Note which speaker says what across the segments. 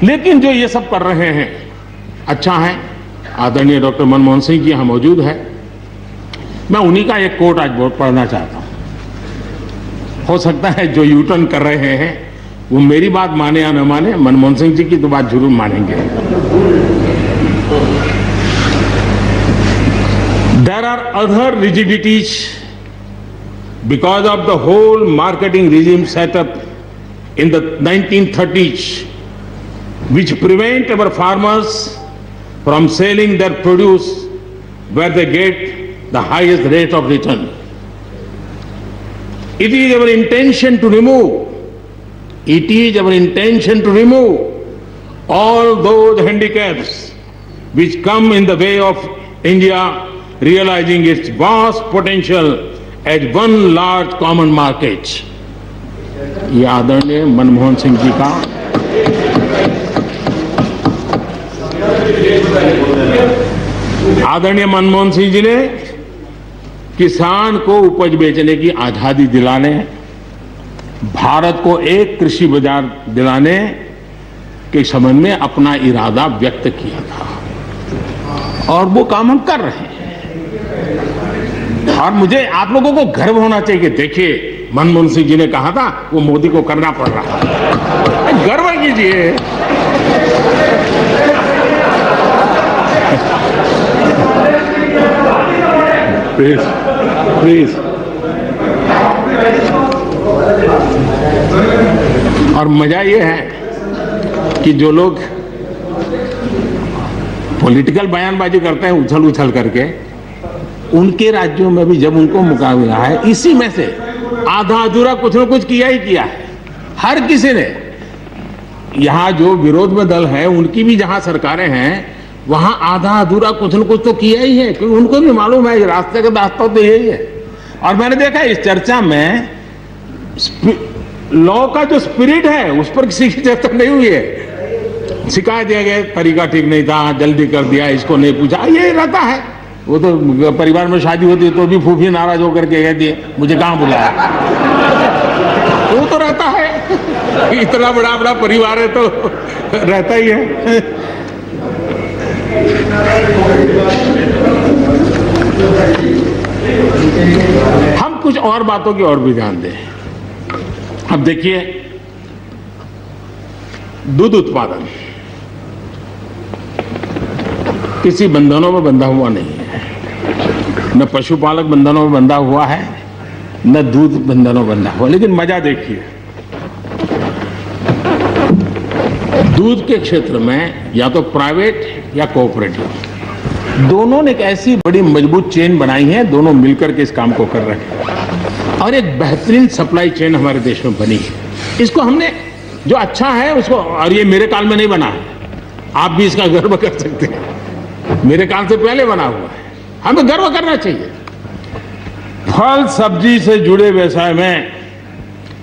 Speaker 1: लेकिन जो ये सब कर रहे हैं अच्छा है। आदरणीय डॉक्टर मनमोहन सिंह जी यहाँ मौजूद है, मैं उन्हीं का एक कोट आज पढ़ना चाहता हूँ। हो सकता है जो यू टर्न कर रहे हैं वो मेरी बात माने या न माने, मनमोहन सिंह जी की तो बात जरूर मानेंगे। There are other rigidities because of the whole marketing regime set up in the 1930s which prevent our farmers from selling their produce where they get the highest rate of return. It is our intention to remove all those handicaps which come in the way of India realizing its vast potential as one large common market. ये आदरणीय मनमोहन सिंह जी का आदरणीय मनमोहन सिंह जी ने किसान को उपज बेचने की आजादी दिलाने, भारत को एक कृषि बाजार दिलाने के संबंध में अपना इरादा व्यक्त किया था और वो काम हम कर रहे हैं। और मुझे आप लोगों को गर्व होना चाहिए। देखिए, मनमोहन सिंह जी ने कहा था वो मोदी को करना पड़ रहा है, गर्व कीजिए। Please please. और मजा ये है कि जो लोग पॉलिटिकल बयानबाजी करते हैं उछल उछल करके, उनके राज्यों में भी जब उनको मौका मिला है, इसी में से आधा अधूरा कुछ न कुछ किया ही किया है हर किसी ने। यहां जो विरोध में दल है उनकी भी जहां सरकारें हैं वहां आधा अधूरा कुछ न कुछ तो किया ही है, क्योंकि उनको भी मालूम है रास्ते का रास्ता तो यही है। और मैंने देखा इस चर्चा में लॉ का जो स्पिरिट है उस पर किसी की चर्चा नहीं हुई है। शिकायत दिया गया तरीका ठीक नहीं था, जल्दी कर दिया, इसको नहीं पूछा, ये रहता है। वो तो परिवार में शादी होती है तो भी फूफी नाराज होकर के कहती है मुझे कहां बुलाया। वो तो रहता है, इतना बड़ा बड़ा परिवार है तो रहता ही है। हम कुछ और बातों की ओर भी ध्यान दें। अब देखिए, दूध उत्पादन किसी बंधनों में बंधा हुआ नहीं है, न पशुपालक बंधनों में बंधा हुआ है, न दूध बंधनों में बंधा हुआ। लेकिन मजा देखिए, दूध के क्षेत्र में या तो प्राइवेट या कोऑपरेटिव, दोनों ने एक ऐसी बड़ी मजबूत चेन बनाई है, दोनों मिलकर के इस काम को कर रहे हैं और एक बेहतरीन सप्लाई चेन हमारे देश में बनी है। इसको हमने जो अच्छा है उसको, और ये मेरे काल में नहीं बना है, आप भी इसका गर्व कर सकते हैं, मेरे काल से पहले बना हुआ है, हमें गर्व करना चाहिए। फल सब्जी से जुड़े व्यवसाय में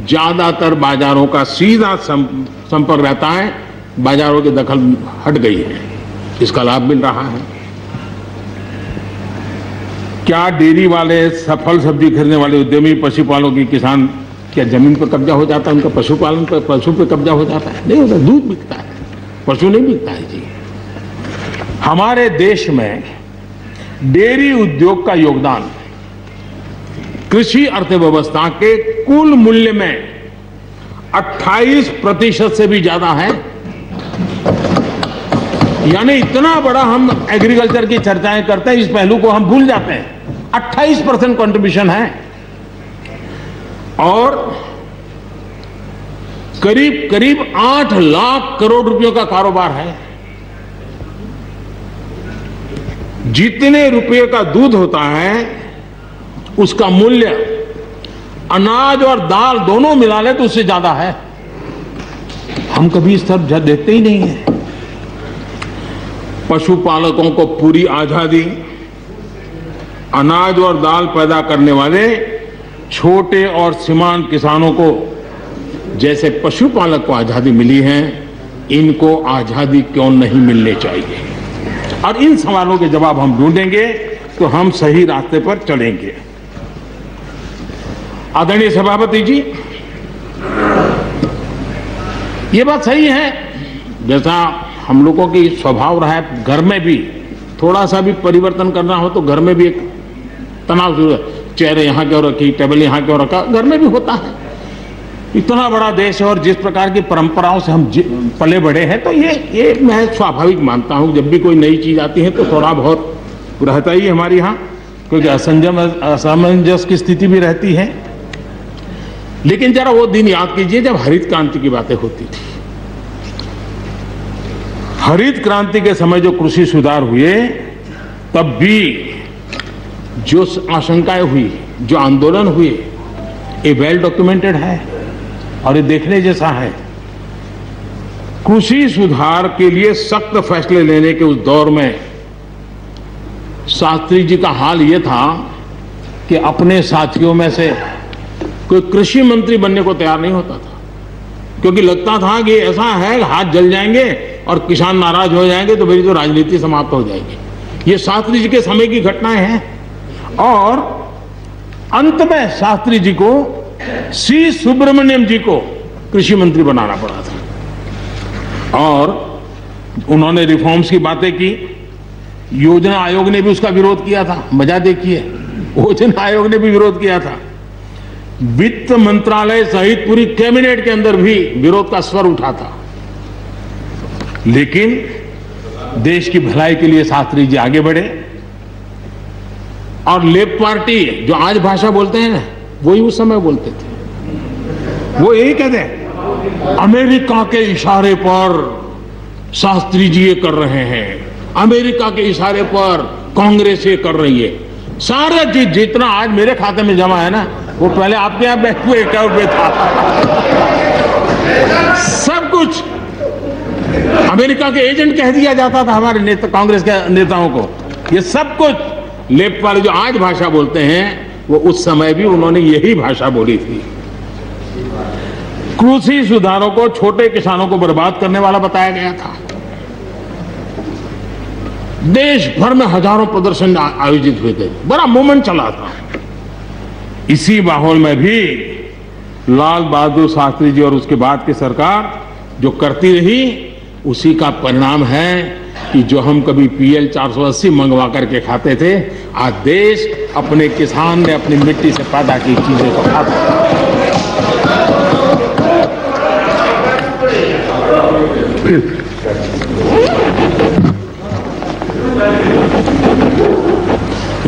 Speaker 1: ज्यादातर बाजारों का सीधा संपर्क रहता है, बाजारों की दखल हट गई है, इसका लाभ मिल रहा है। क्या डेयरी वाले, फल सब्जी खरीदने वाले उद्यमी, पशुपालकों की किसान, क्या जमीन पर कब्जा हो जाता है उनका? पशुपालन पर, पशु पे कब्जा हो जाता है? नहीं होता, दूध बिकता है, पशु नहीं बिकता है जी। हमारे देश में डेयरी उद्योग का योगदान कृषि अर्थव्यवस्था के कुल मूल्य में 28% से भी ज्यादा है। यानी इतना बड़ा हम एग्रीकल्चर की चर्चाएं करते हैं, इस पहलू को हम भूल जाते हैं। 28% कंट्रीब्यूशन है और करीब करीब 8 लाख करोड़ रुपयों का कारोबार है। जितने रुपये का दूध होता है उसका मूल्य अनाज और दाल दोनों मिला ले तो उससे ज्यादा है। हम कभी इस तरफ देखते ही नहीं है। पशुपालकों को पूरी आजादी, अनाज और दाल पैदा करने वाले छोटे और सीमांत किसानों को जैसे पशुपालक को आजादी मिली है, इनको आजादी क्यों नहीं मिलनी चाहिए? और इन सवालों के जवाब हम ढूंढेंगे तो हम सही रास्ते पर चलेंगे। आदरणीय सभापति जी, ये बात सही है, जैसा हम लोगों की स्वभाव रहा है, घर में भी थोड़ा सा भी परिवर्तन करना हो तो घर में भी एक तनाव शुरू है। चेयर यहाँ क्यों रखी, टेबल यहाँ क्यों रखा, घर में भी होता है। इतना बड़ा देश है और जिस प्रकार की परंपराओं से हम पले बढ़े हैं, तो ये मैं स्वाभाविक मानता हूँ। जब भी कोई नई चीज आती है तो थोड़ा बहुत रहता ही हमारे यहाँ, क्योंकि असमंजस की स्थिति भी रहती है। लेकिन जरा वो दिन याद कीजिए जब हरित क्रांति की बातें होती थी। हरित क्रांति के समय जो कृषि सुधार हुए, तब भी जो आशंकाएं हुई, जो आंदोलन हुए, ये वेल डॉक्यूमेंटेड है और ये देखने जैसा है। कृषि सुधार के लिए सख्त फैसले लेने के उस दौर में शास्त्री जी का हाल ये था कि अपने साथियों में से कोई कृषि मंत्री बनने को तैयार नहीं होता था, क्योंकि लगता था कि ऐसा है हाथ जल जाएंगे और किसान नाराज हो जाएंगे तो मेरी तो राजनीति समाप्त हो जाएगी। ये शास्त्री जी के समय की घटनाएं हैं। और अंत में शास्त्री जी को सी सुब्रमण्यम जी को कृषि मंत्री बनाना पड़ा था और उन्होंने रिफॉर्म्स की बातें की। योजना आयोग ने भी उसका विरोध किया था। मजा देखिए, योजना आयोग ने भी विरोध किया था। वित्त मंत्रालय सहित पूरी कैबिनेट के अंदर भी विरोध का स्वर उठा था। लेकिन देश की भलाई के लिए शास्त्री जी आगे बढ़े और लेफ्ट पार्टी जो आज भाषा बोलते हैं ना, वही उस समय बोलते थे। वो यही कहते हैं, अमेरिका के इशारे पर शास्त्री जी ये कर रहे हैं, अमेरिका के इशारे पर कांग्रेस ये कर रही है। सारा चीज जितना आज मेरे खाते में जमा है ना, वो पहले आपके यहाँ बैंक में अकाउंट में था। सब कुछ अमेरिका के एजेंट कह दिया जाता था हमारे नेता, कांग्रेस के नेताओं को। ये सब कुछ लेफ्ट वाले जो आज भाषा बोलते हैं, वो उस समय भी उन्होंने यही भाषा बोली थी। कृषि सुधारों को छोटे किसानों को बर्बाद करने वाला बताया गया था। देश भर में हजारों प्रदर्शन आयोजित हुए थे, बड़ा मूवमेंट चला था। इसी माहौल में भी लाल बहादुर शास्त्री जी और उसके बाद की सरकार जो करती रही, उसी का परिणाम है कि जो हम कभी PL 480 मंगवा करके खाते थे, आज देश अपने किसान ने अपनी मिट्टी से पैदा की चीजों को खाता है।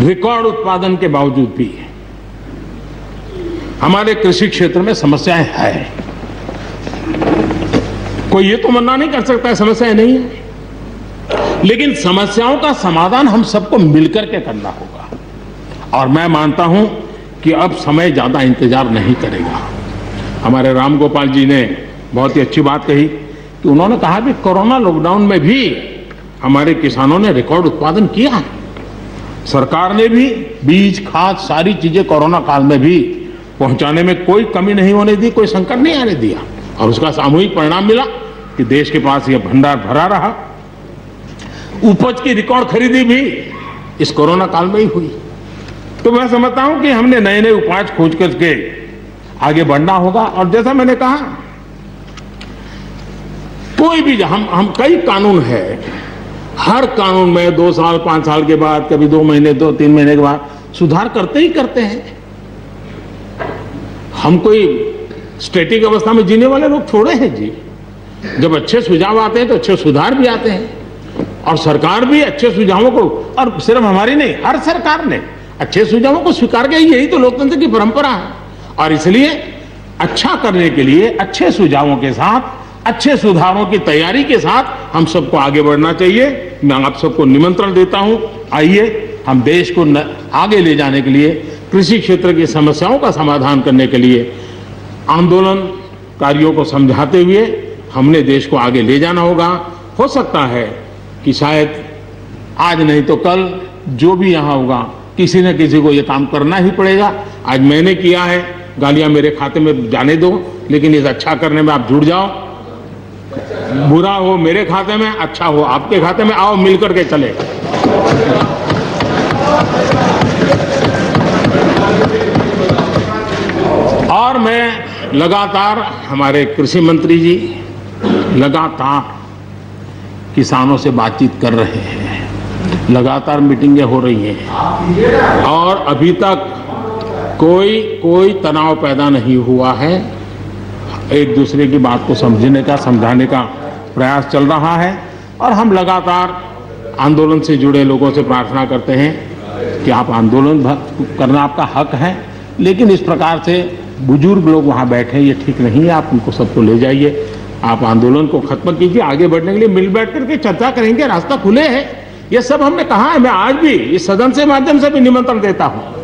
Speaker 1: रिकॉर्ड उत्पादन के बावजूद भी हमारे कृषि क्षेत्र में समस्याएं हैं। कोई ये तो मना नहीं कर सकता है समस्याएं नहीं है, लेकिन समस्याओं का समाधान हम सबको मिलकर के करना होगा। और मैं मानता हूं कि अब समय ज्यादा इंतजार नहीं करेगा। हमारे राम गोपाल जी ने बहुत ही अच्छी बात कही कि उन्होंने कहा कि कोरोना लॉकडाउन में भी हमारे किसानों ने रिकॉर्ड उत्पादन किया। सरकार ने भी बीज, खाद, सारी चीजें कोरोना काल में भी पहुंचाने में कोई कमी नहीं होने दी, कोई संकट नहीं आने दिया। और उसका सामूहिक परिणाम मिला कि देश के पास यह भंडार भरा रहा। उपज की रिकॉर्ड खरीदी भी इस कोरोना काल में ही हुई। तो मैं समझता हूं कि हमने नए नए उपाय खोज करके आगे बढ़ना होगा। और जैसा मैंने कहा, कोई भी हम कई कानून है, हर कानून में 2 साल 5 साल के बाद, कभी 2 महीने 2-3 महीने के बाद सुधार करते ही करते हैं। हम कोई स्टैटिक अवस्था में जीने वाले लोग थोड़े हैं जी। जब अच्छे सुझाव आते हैं तो अच्छे सुधार भी आते हैं। और सरकार भी अच्छे सुझावों को, और सिर्फ हमारी नहीं, हर सरकार ने अच्छे सुझावों को स्वीकार किया। यही तो लोकतंत्र की परंपरा है। और इसलिए अच्छा करने के लिए अच्छे सुझावों के साथ, अच्छे सुधारों की तैयारी के साथ हम सबको आगे बढ़ना चाहिए। मैं आप सबको निमंत्रण देता हूं, आइए हम देश को आगे ले जाने के लिए, कृषि क्षेत्र की समस्याओं का समाधान करने के लिए आंदोलनकारियों को समझाते हुए हमने देश को आगे ले जाना होगा। हो सकता है कि शायद आज नहीं तो कल जो भी यहाँ होगा, किसी न किसी को ये काम करना ही पड़ेगा। आज मैंने किया है, गालियां मेरे खाते में जाने दो, लेकिन इस अच्छा करने में आप जुड़ जाओ। बुरा हो मेरे खाते में, अच्छा हो आपके खाते में, आओ मिलकर के चले। और मैं लगातार, हमारे कृषि मंत्री जी लगातार किसानों से बातचीत कर रहे हैं, लगातार मीटिंगें हो रही हैं और अभी तक कोई तनाव पैदा नहीं हुआ है। एक दूसरे की बात को समझने का, समझाने का प्रयास चल रहा है और हम लगातार आंदोलन से जुड़े लोगों से प्रार्थना करते हैं कि आप आंदोलन करना आपका हक है, लेकिन इस प्रकार से बुजुर्ग लोग वहाँ बैठे ये ठीक नहीं है। आप उनको सबको ले जाइए, आप आंदोलन को खत्म कीजिए। आगे बढ़ने के लिए मिल बैठ करके चर्चा करेंगे, रास्ता खुले है। ये सब हमने कहा है। मैं आज भी इस सदन से माध्यम से भी निमंत्रण देता हूँ।